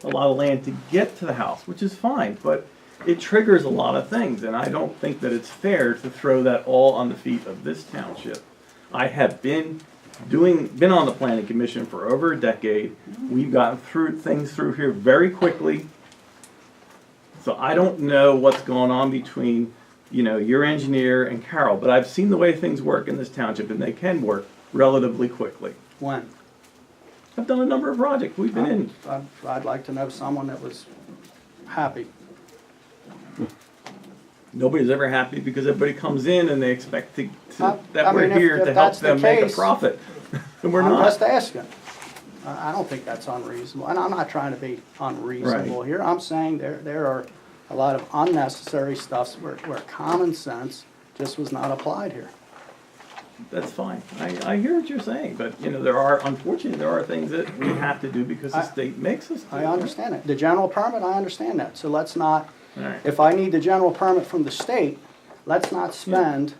a lot of land to get to the house, which is fine, but it triggers a lot of things, and I don't think that it's fair to throw that all on the feet of this township. I have been on the planning commission for over a decade. We've gotten through things through here very quickly. So I don't know what's going on between, your engineer and Carol, but I've seen the way things work in this township, and they can work relatively quickly. When? I've done a number of projects we've been in. I'd like to know someone that was happy. Nobody's ever happy because everybody comes in and they expect that I we're mean, here if to help that's the them make a case, profit. And we're I'm not. just asking. I don't think that's unreasonable, and I'm not trying to be unreasonable Right. here. I'm saying there are a lot of unnecessary stuffs where common sense just was not applied here. That's fine. I hear what you're saying, but unfortunately, there are things that we have to do because the state makes us do. I understand it. The general permit, I understand that. So let's not, All right. if I need the general permit from the state, let's not spend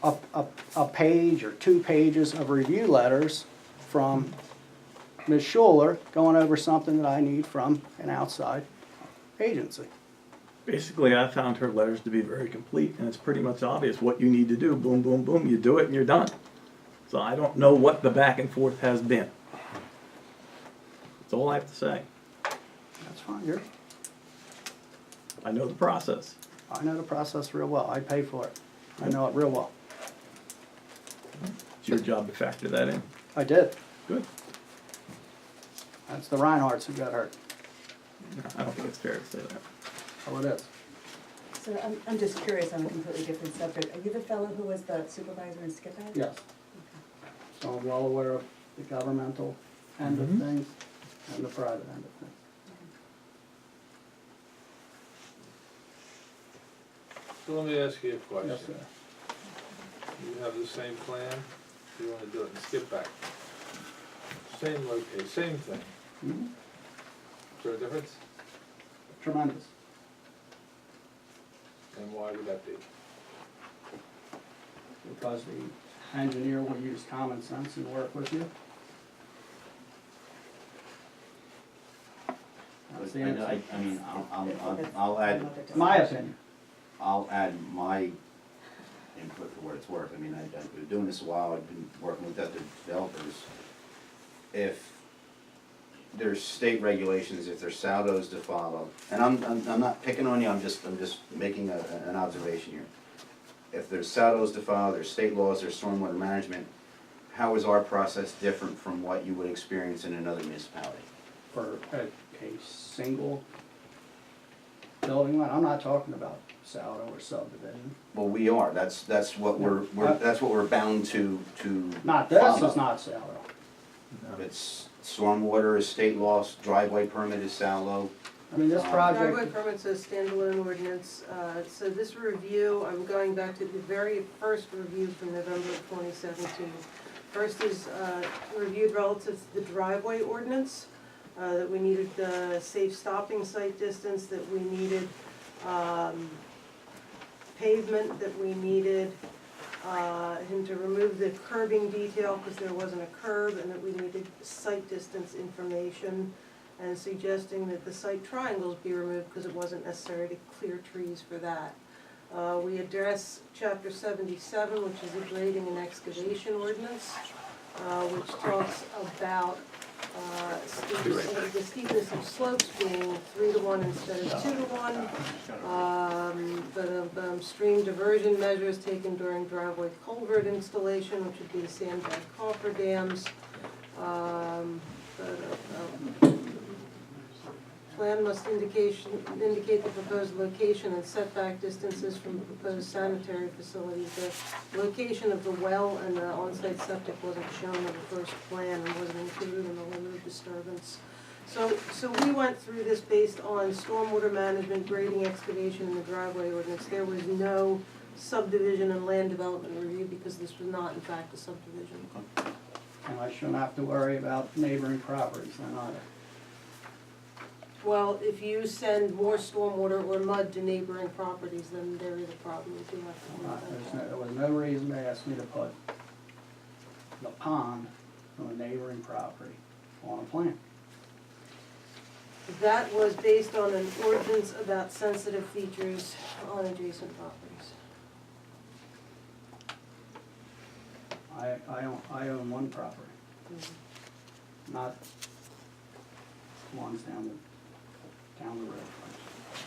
a page or 2 pages of review letters from Ms. Schuler going over something that I need from an outside agency. Basically, I found her letters to be very complete, and it's pretty much obvious what you need to do. Boom, boom, boom, you do it and you're done. So I don't know what the back and forth has been. That's all I have to say. That's fine. I know the process. I know the process real well. I pay for it. I know it real well. It's your job to factor that in. I did. Good. That's the Reinhardts who got hurt. No, I don't think it's fair to say that. Oh, it is. So I'm just curious on a completely different subject. Are you the fellow who was the supervisor in Skip Ed? Yes. So I'm well aware of the governmental end of Mhm. things and the private end of things. So let me ask you a question. Yes, sir. You have the same plan, you wanna do it and skip back. Same location, same thing. Mhm. Is there a difference? Tremendous. And why would that be? Because the engineer will use common sense and work with you. That's the answer. I mean, I'll add, My opinion. I'll add my input for what it's worth. I mean, I've been doing this a while, I've been working with other developers. If there's state regulations, if there's saldos to follow, and I'm not picking on you, I'm just making an observation here. If there's saldos to follow, there's state laws, there's stormwater management, how is our process different from what you would experience in another municipality? For a single building lot, I'm not talking about saldo or subdivision. Well, we are, that's what we're bound to Not this follow. is not saldo. It's stormwater is state law, driveway permit is saldo. I mean, this Driveway project, permits a standalone ordinance, so this review, I'm going back to the very first review from November of 2017. First is reviewed relative to the driveway ordinance, that we needed safe stopping site distance, that we needed pavement, that we needed him to remove the curbing detail because there wasn't a curb, and that we needed site distance information, and suggesting that the site triangles be removed because it wasn't necessary to clear trees for that. We address chapter 77, which is the grading and excavation ordinance, which talks about the steepness of slopes being 3-to-1 instead of 2-to-1. The stream diversion measures taken during driveway culvert installation, which would be the sandbag cofferdams. Plan must indicate the proposed location and setback distances from the proposed sanitary facilities. The location of the well and the on-site septic wasn't shown in the first plan and wasn't included in the limit of disturbance. So we went through this based on stormwater management, grading, excavation, and the driveway ordinance. There was no subdivision and land development review because this was not in fact a subdivision. and I shouldn't have to worry about neighboring properties then either. Well, if you send more stormwater or mud to neighboring properties, then there is a problem. You do have to worry about that. There was no reason to ask me to put the pond on a neighboring property on a plan. That was based on an ordinance about sensitive features on adjacent properties. I own one property, not ones down the road.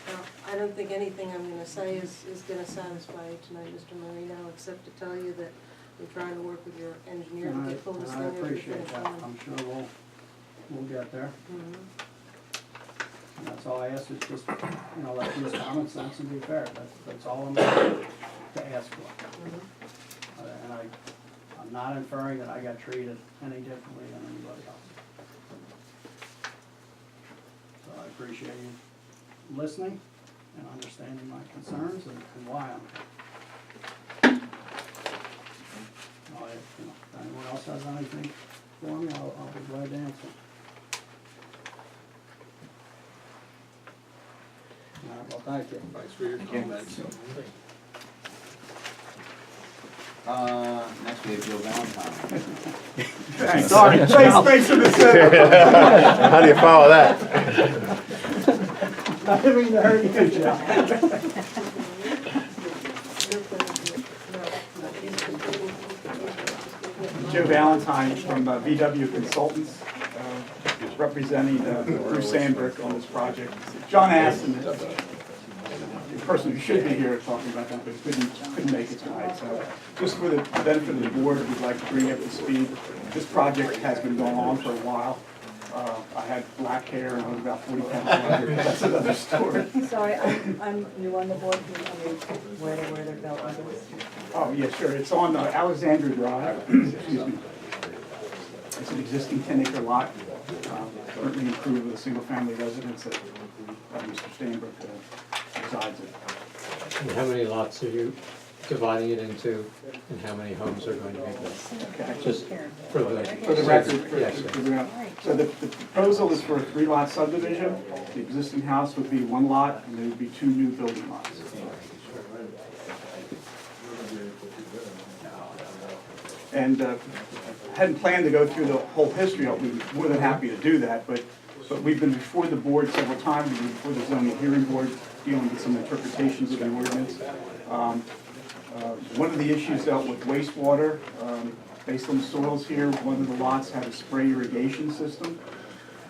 Now, I don't think anything I'm gonna say is gonna satisfy you tonight, Mr. Marino, except to tell you that we're trying to work with your engineer to get pull this And I thing over the appreciate finish that, line. I'm sure we'll get there. Mhm. And that's all I ask is just, let's use common sense and be fair, that's all I'm going to ask for. Mhm. And I'm not inferring that I got treated any differently than anybody else. So I appreciate you listening and understanding my concerns and why I'm here. If anyone else has anything for me, I'll be glad to answer. All right, well, thank you. Thanks for your comments. Next we have Joe Valentine. Sorry, thanks for the setup. How do you follow that? I didn't mean to hurt you, Joe. Joe Valentine from VW Consultants, representing Bruce Sandberg on this project. John Aston, the person who should be here talking about that, but couldn't make it tonight. So just for the benefit of the board, we'd like to bring you up to speed. This project has been going on for a while. I had black hair and I was about 40 pounds lighter. That's another story. Sorry, I'm new on the board, can you tell me where they're built? Oh, yeah, sure. It's on Alexandra Drive. Excuse me. It's an existing 10-acre lot, currently improved with a single-family residence that Mr. Steinberg resides in. And how many lots are you dividing it into, and how many homes are going to be built? Okay. Just for the... For the record, Yes, sir. so the proposal is for a 3-lot subdivision. The existing house would be 1 lot, and there would be 2 new building lots. And hadn't planned to go through the whole history. I'll be more than happy to do that, but we've been before the board several times. We've been before the zoning hearing board dealing with some interpretations of the ordinance. One of the issues dealt with wastewater. Based on the soils here, one of the lots had a spray irrigation system.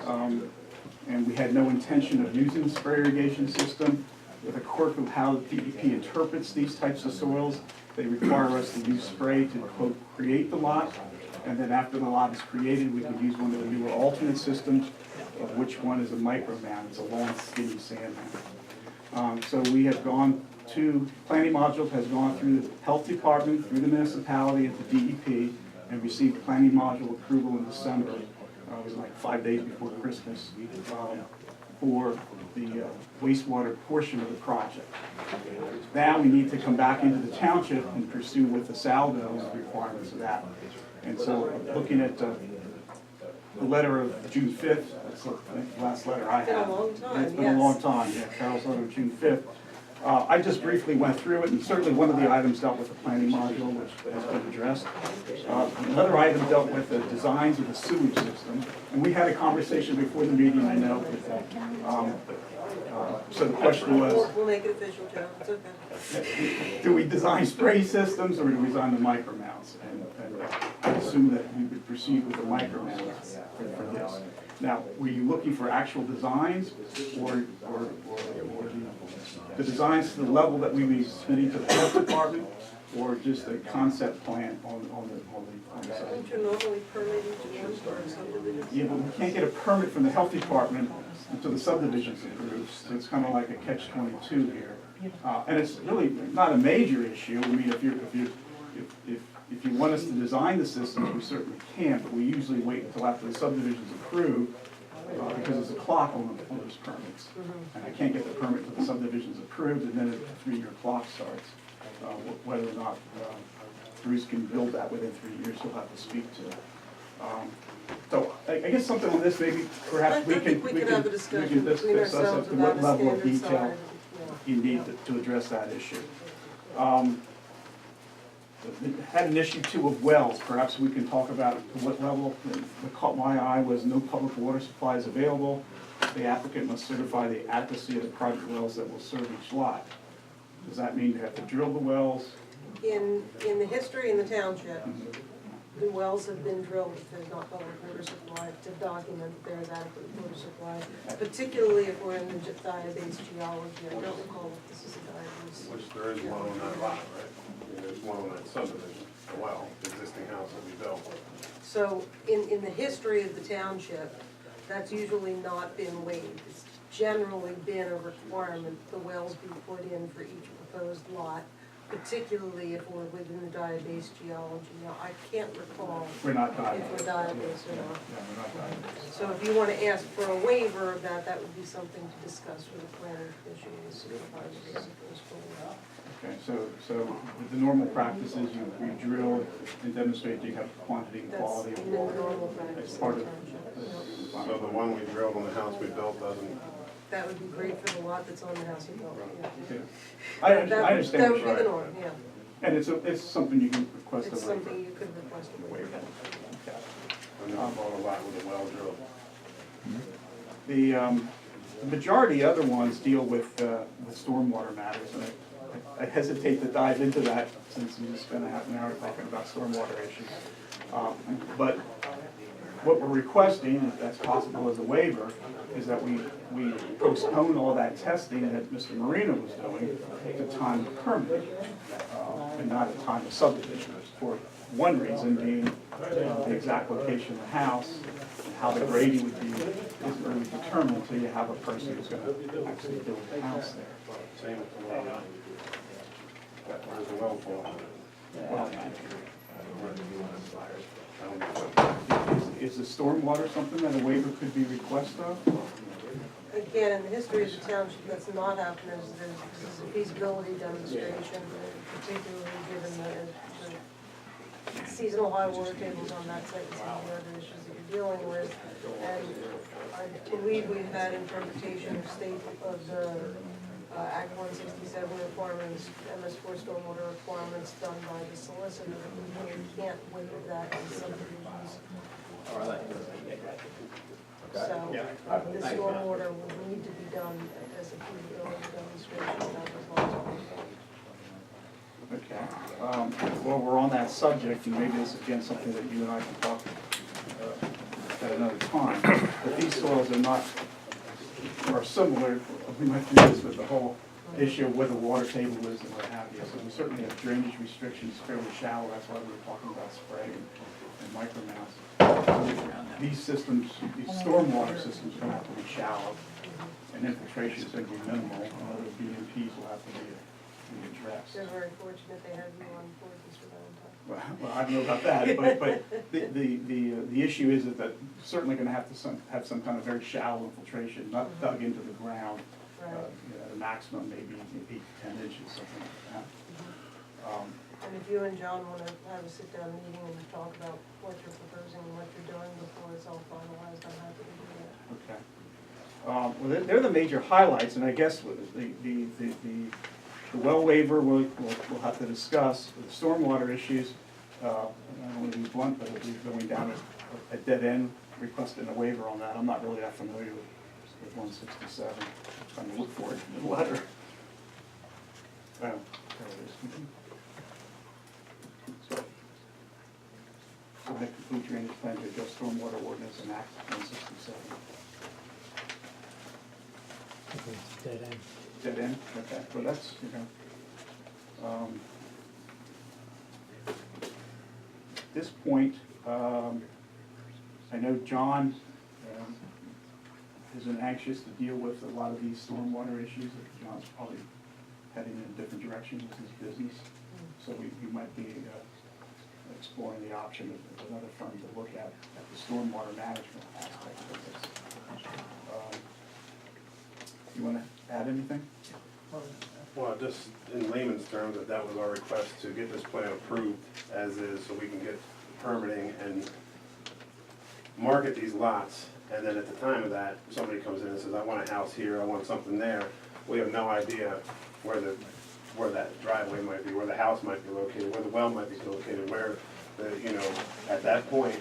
And we had no intention of using the spray irrigation system. With a quirk of how the DEP interprets these types of soils, they require us to use spray to, quote, create the lot. And then after the lot is created, we can use one of the newer alternate systems, of which one is a micro mound. It's a long, skinny sand mound. So we have gone to, planning module has gone through the health department, through the municipality at the DEP, and received planning module approval in December. It was like 5 days before Christmas, for the wastewater portion of the project. Now we need to come back into the township and pursue with the salvo requirements of that. And so looking at the letter of June 5th, that's the last letter I have. It's been a long time, It's been a long time, yeah, Carol's letter of June 5th. I just briefly went through it, and certainly one of the items dealt with the planning module, which has been addressed. Another item dealt with the designs of the sewage system, and we had a conversation before the meeting, I know, with so the question was, We'll make it official, Joe, it's okay. do we design spray systems or do we design the micro mounts? And I assume that we would proceed with the micro mounts for this. Now, were you looking for actual designs or the designs to the level that we be submitting to the health department, or just a concept plan on the site? Don't you normally permit each one for a subdivision? Yeah, but we can't get a permit from the health department until the subdivision's approved, so it's kind of like a catch-22 here. And it's really not a major issue. I mean, if you want us to design the systems, we certainly can, but we usually wait until after the subdivision's approved, because there's a clock on those permits. And I can't get the permit until the subdivision's approved, and then a 3-year clock starts. Whether or not Bruce can build that within 3 years, he'll have to speak to. So I guess something on this, maybe perhaps we I can think we can have a discussion discuss between as ourselves to what about a level of standard detail size. you need to address that issue. Had an issue too of wells. Perhaps we can talk about what level. What caught my eye was no public water supplies available. the applicant must certify the adequacy of the private wells that will serve each lot. Does that mean they have to drill the wells? In the history in the township, the wells have been drilled if there's not public water supply to document that there is adequate water supply, particularly if we're in the diabase geology. I don't recall if this is a diabase. Which there is one on that lot, right? I mean, there's one on that subdivision, a well, the existing house that we built. So in the history of the township, that's usually not been waived. It's generally been a requirement the wells be put in for each proposed lot, particularly if we're within the diabase geology. Now, I can't recall We're not if diagnosed. we're diabase or not. Yeah, we're not diagnosed. So if you want to ask for a waiver of that, that would be something to discuss with the planning commission and the supervisors as it goes forward. Okay, so the normal practice is you drill and demonstrate you have quantity and That's quality the of water. normal practice As in part the of township. So the one we drilled on the house we built doesn't, That would be great for the lot that's on the house you built, yeah. Okay. I That would- understand That what would you're be the saying. norm, yeah. And it's something you can request a It's waiver. something you could request a waiver. Okay. I never bought a lot with a well drilled. The majority of other ones deal with stormwater matters, and I hesitate to dive into that since we just spent a half an hour talking about stormwater issues. But what we're requesting, if that's possible as a waiver, is that we postpone all that testing that Mr. Marino was doing at the time of permitting, and not at the time of subdivision, for one reason being the exact location of the house and how the grading would be isn't really determined until you have a person who's gonna actually build the house there. Same with the well. Where's the well for? Well, I don't know. is the stormwater something that a waiver could be requested of? Again, in the history of the township, that's not happened, this is a feasibility demonstration, particularly given the seasonal high water tables on that site and some of the other issues that you're dealing with. And I believe we've had interpretation of state of the Act 167 requirements, MS4 stormwater requirements done by the solicitor, that we really can't waive that in subdivisions. So the stormwater would need to be done as a feasibility demonstration, not as long as Okay. Well, we're on that subject, and maybe this is again something that you and I can talk at another time. But these soils are similar, we might do this with the whole issue of where the water table is and what have you. So we certainly have drainage restrictions fairly shallow, that's why we were talking about spray and micromouse. These systems, these stormwater systems are gonna have to be shallow, and infiltration is gonna be minimal, and other BMPs will have to be addressed. They're very fortunate they have you on board, Mr. Valentine. Well, I don't know about that, but the issue is that certainly gonna have to have some kind of very shallow infiltration, not dug into the ground. Right. The maximum maybe 8 to 10 inches, something like that. And if you and John want to have a sit-down meeting and talk about what you're proposing and what you're doing before it's all finalized, I'm happy to do that. Okay. Well, they're the major highlights, and I guess the well waiver we'll have to discuss. The stormwater issues, I don't want to be blunt, but it'll be going down a dead end, requesting a waiver on that. I'm not really that familiar with 167. I'm trying to look for it in the letter. There it is. Submit complete drainage plan to adjust stormwater ordinance and Act 167. Dead end. Dead end, okay, well, that's, at this point, I know John has been anxious to deal with a lot of these stormwater issues. John's probably heading in a different direction with his business, so we might be exploring the option of another firm to look at the stormwater management aspect of this. You want to add anything? Well, just in layman's terms, that was our request to get this plan approved as is, so we can get permitting and market these lots. And then at the time of that, somebody comes in and says, I want a house here, I want something there. We have no idea where that driveway might be, where the house might be located, where the well might be located, where at that point,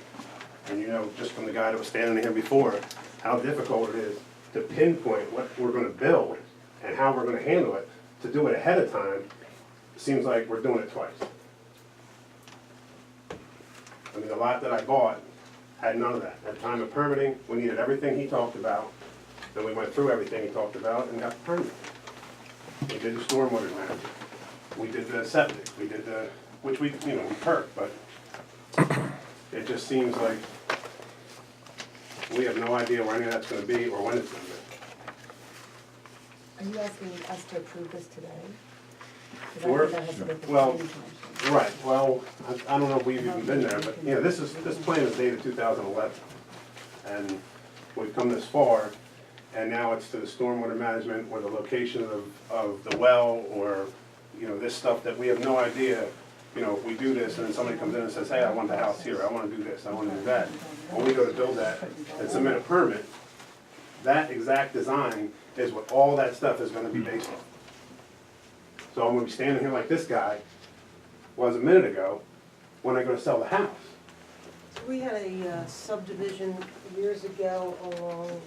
and just from the guy that was standing here before, how difficult it is to pinpoint what we're gonna build and how we're gonna handle it, to do it ahead of time, seems like we're doing it twice. I mean, the lot that I bought had none of that. At the time of permitting, we needed everything he talked about, then we went through everything he talked about and got the permit. We did the stormwater management, we did the septic, we did the, which we perked, but it just seems like we have no idea where any of that's gonna be or when it's gonna be. Are you asking us to approve this today? 'Cause I Or- think that has to go to the well, planning commission. Right, well, I don't know if we've even been there, but, this plan is dated 2011. And we've come this far, and now it's to the stormwater management or the location of the well, or, this stuff that we have no idea, if we do this and then somebody comes in and says, hey, I want the house here, I wanna do this, I wanna do that. When we go to build that and submit a permit, that exact design is what all that stuff is gonna be based on. So I'm gonna be standing here like this guy was a minute ago, when I go to sell the house. So we had a subdivision years ago along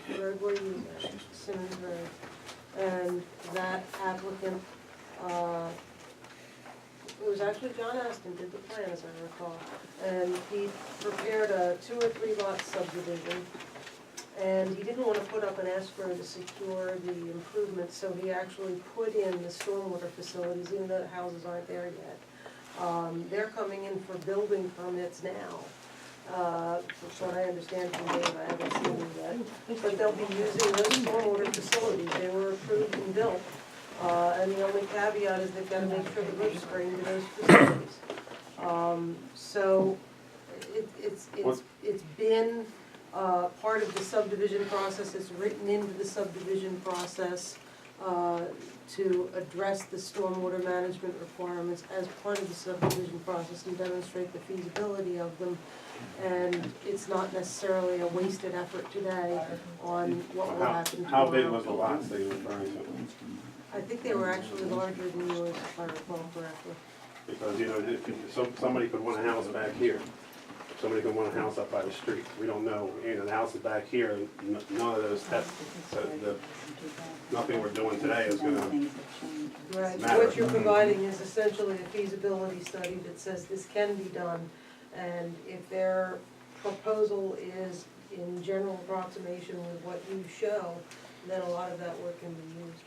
the road where you, Simmons Road, and that applicant, it was actually John Aston did the plan, as I recall, and he prepared a 2 or 3 lot subdivision, and he didn't want to put up an escrow to secure the improvements, so he actually put in the stormwater facilities, even though the houses aren't there yet. They're coming in for building permits now. From what I understand from Dave, I haven't seen them yet, but they'll be using those stormwater facilities, they were approved and built. And the only caveat is they've got to make sure the roof's screened to those facilities. So it's been part of the subdivision process, it's written into the subdivision process to address the stormwater management requirements as part of the subdivision process and demonstrate the feasibility of them. And it's not necessarily a wasted effort today on what will happen tomorrow. How big was the lots that you were referring to? I think they were actually larger than yours, if I recall correctly. Because, somebody could want a house back here, somebody could want a house up by the street, we don't know, the house is back here, none of those tests, nothing we're doing today is gonna, Right, matter. what you're providing is essentially a feasibility study that says this can be done, and if their proposal is in general approximation with what you show, then a lot of that work can be used.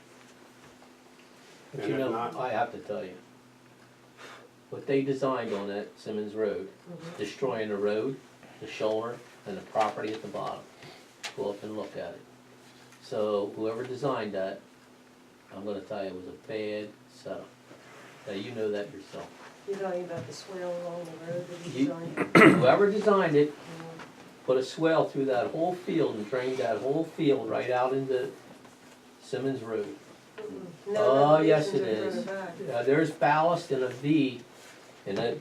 But And if not- I have to tell you, what they designed on that Simmons Road, destroying the road, the shoulder, and the property at the bottom. Go up and look at it. So whoever designed that, I'm gonna tell you, it was a bad setup. Now, you know that yourself. You're talking about the swale along the road that he You- designed. Whoever designed it, put a swell through that whole field and drained that whole field right out into Simmons Road. Oh, yes, it is. There's ballast in a V in a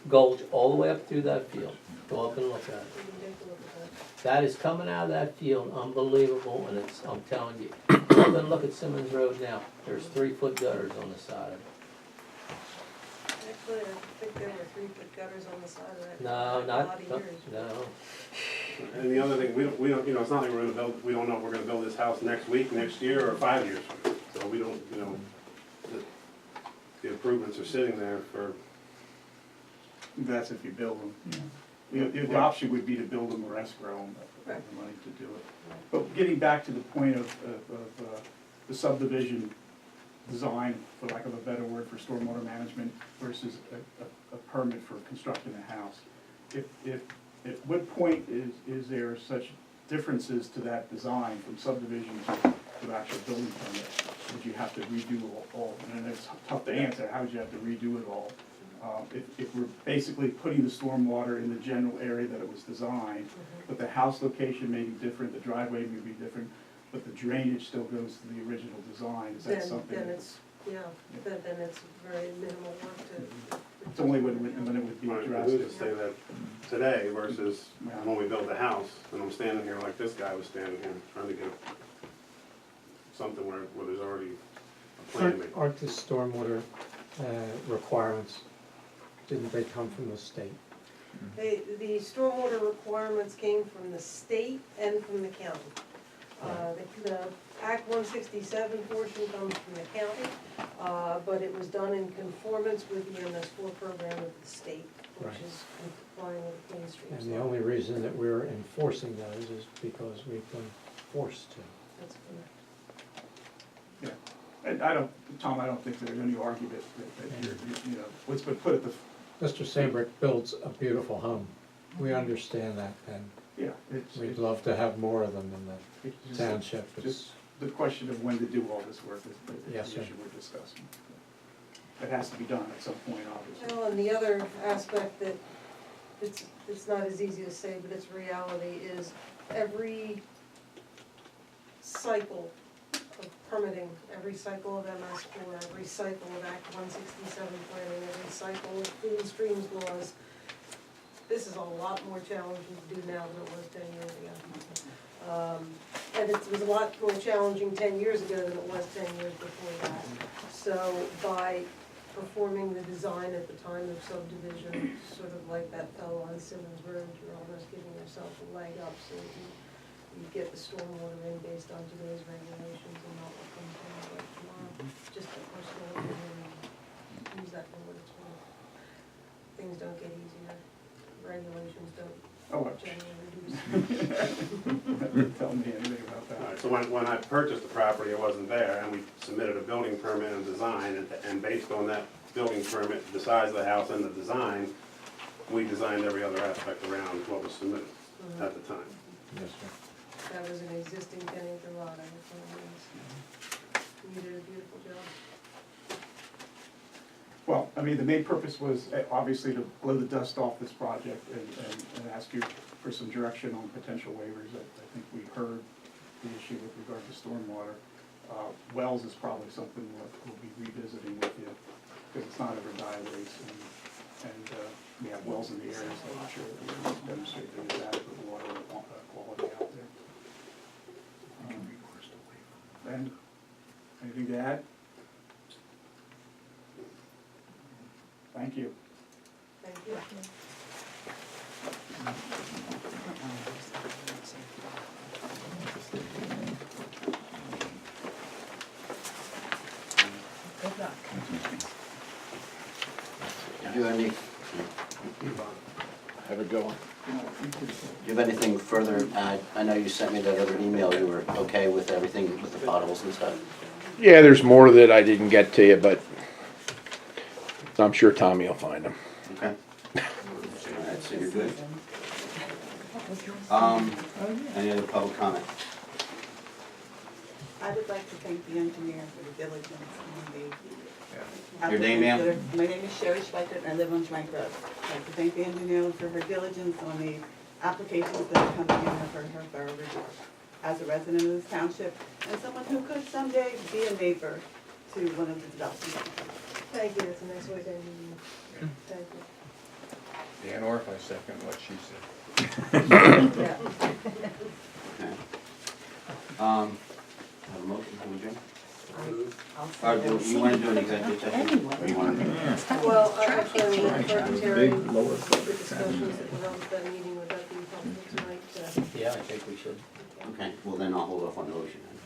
gulch all the way up through that field. Go up and look at it. That is coming out of that field, unbelievable, and it's, I'm telling you. Go up and look at Simmons Road now. There's 3-foot gutters on the side of it. Actually, I think there were 3-foot gutters on the side of that. No, a not, lot of years. no. and the other thing, we don't, it's not like we're gonna build, we don't know if we're gonna build this house next week, next year, or 5 years from now. So we don't, the improvements are sitting there for, That's if you build them. The option would be to build them or escrow them, but have the money to do it. But getting back to the point of the subdivision design, for lack of a better word, for stormwater management versus a permit for constructing a house. At what point is there such differences to that design from subdivision to actual building permit? Would you have to redo all, and it's tough to answer, how would you have to redo it all? If we're basically putting the stormwater in the general area that it was designed, but the house location may be different, the driveway may be different, but the drainage still goes to the original design, is that something? Then it's, then it's very minimal work to. It's only when it would be right, addressed. who's to say that today versus when we build the house, and I'm standing here like this guy was standing here, trying to get something where there's already a plan made. Aren't the stormwater requirements, didn't they come from the state? The stormwater requirements came from the state and from the county. The Act 167 portion comes from the county, but it was done in conformance with the MS4 program of the state, which Right. is complying with Clean Streams And the law. only reason that we're enforcing those is because we've been forced to. That's correct. Yeah, and I don't, Tom, I don't think there's any argument that you're, you know, what's been put at the, Mr. Sabrick builds a beautiful home. We understand that, and yeah, it's. we'd love to have more of them in it's the just- township. It's, Just the question of when to do all this work is Yes, the sir. issue we're discussing. It has to be done at some point, obviously. Well, and the other aspect that, it's not as easy to say, but it's reality, is every cycle of permitting, every cycle of MS4, every cycle of Act 167 planning, every cycle of Clean Streams laws, this is a lot more challenging to do now than it was 10 years ago. And it was a lot more challenging 10 years ago than it was 10 years before that. So by performing the design at the time of subdivision, sort of like that fellow on Simmons Road, you're almost giving yourself a leg up so that you get the stormwater in based on today's regulations and not what comes down like tomorrow. Just a personal opinion, and use that for what it's worth. Things don't get easier, regulations don't Oh, generally reduce. tell me anything about All right, that. so when I purchased the property, it wasn't there, and we submitted a building permit and design, and based on that building permit, the size of the house and the design, we designed every other aspect around what was submitted at the time. yes, sir. That was an existing 10-acre lot, I recall. You did a beautiful job. Well, I mean, the main purpose was obviously to blow the dust off this project and ask you for some direction on potential waivers. I think we heard the issue with regard to stormwater. Wells is probably something we'll be revisiting with you, because it's not ever die race, and we have wells in the area, so I'm sure that we can demonstrate that there's adequate water quality out there. Ben, anything to add? Thank you. Thank you. Do you have any, Have it going. do you have anything further? I know you sent me that other email, you were okay with everything with the potholes and stuff? Yeah, there's more that I didn't get to you, but I'm sure Tommy will find them. Okay. Alright, so you're good? Any other public comment? I would like to thank the engineer for the diligence on the. Your name, ma'am? My name is Sherry Schweikert, and I live on Schwank Road. I'd like to thank the engineer for her diligence on the applications that are coming in for her thorough review. As a resident of this township, and someone who could someday be a neighbor to one of the developments. Thank you, that's a nice way to end the meeting. Thank you. Dan Orff, I second what she said. Yeah. Okay. Have a motion to adjourn? Or do you wanna do an executive session? Or you wanna? Well, actually, I mean, for Terry, Big lower the court. discussions that were held at that meeting, would that be helpful tonight? Yeah, I think we should. Okay, well then I'll hold off on the motion then.